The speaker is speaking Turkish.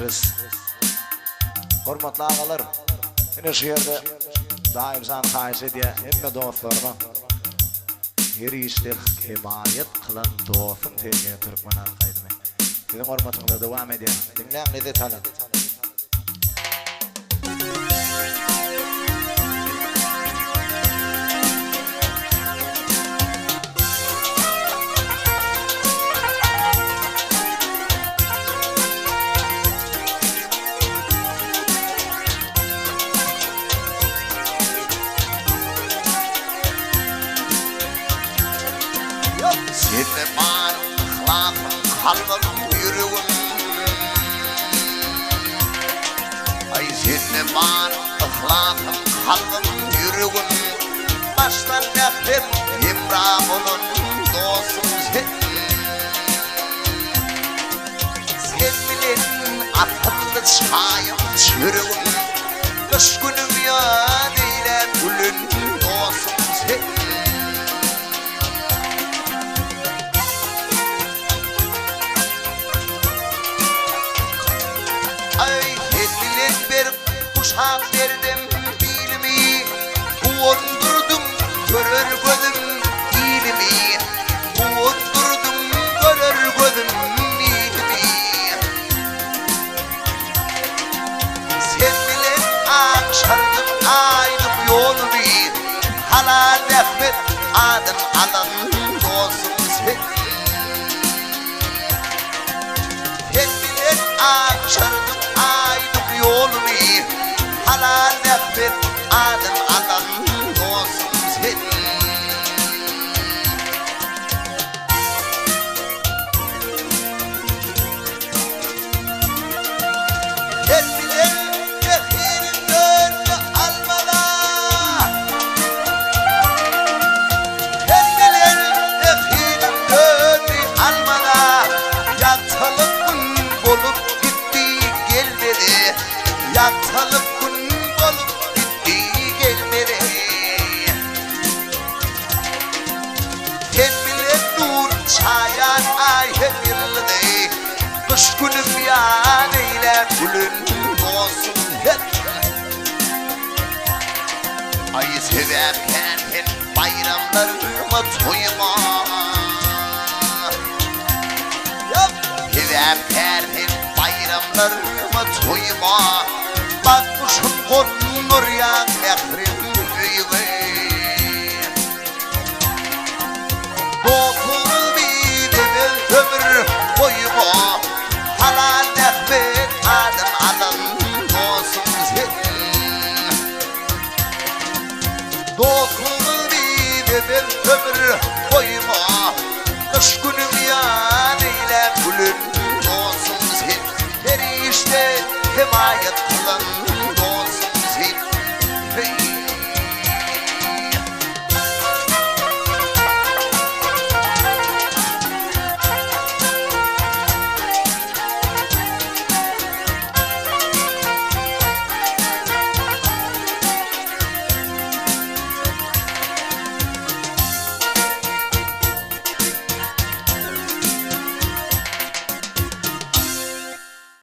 biz. Hormatly agalar, ine şu yerde daim san taýyş edýär, hemme dostlaryna her işde himayet kılan dostum teýgen Türkmen halkydymy. Sizin hormatyňyza dowam edýär. Dinleň nede talan. Seni var ıhlakım, kalbim, yüreğim. Ay seni var ıhlakım, kalbim, yüreğim. Baştan nefret imrah olun dostum sen. Sen bilen akıllı çayım çürüğüm. Kış günüm ya değil gülün dostum sen. Kuşak verdim ilmi, buondurdum görür gözüm ilmi, buondurdum görür gözüm ilmi. Sen bilen akşardım aylık yolunu, halal rahmet adın alan dostum sen. Sen bilen akşardım aylık yolunu, halal nefret adım alan dostum sen. Her bilen zehirin gönlü almala, her bilen zehirin gönlü almala. Yatalık gün bolup gitti gel beri, yatalık çayan ay hemirli, kış günüm yan eyle gülün olsun hep. Ayı severken hep bayramlarıma toyma, severken hep bayramlarıma toyma. Bakmışım konur ya mehrim yüreğime. Ömür boyuma halal nefret adım alan dostum sen. Dostluğumu bilmem ömür boyuma, kış günüm yan eyle gülün dostum sen. Her işte himayet kılan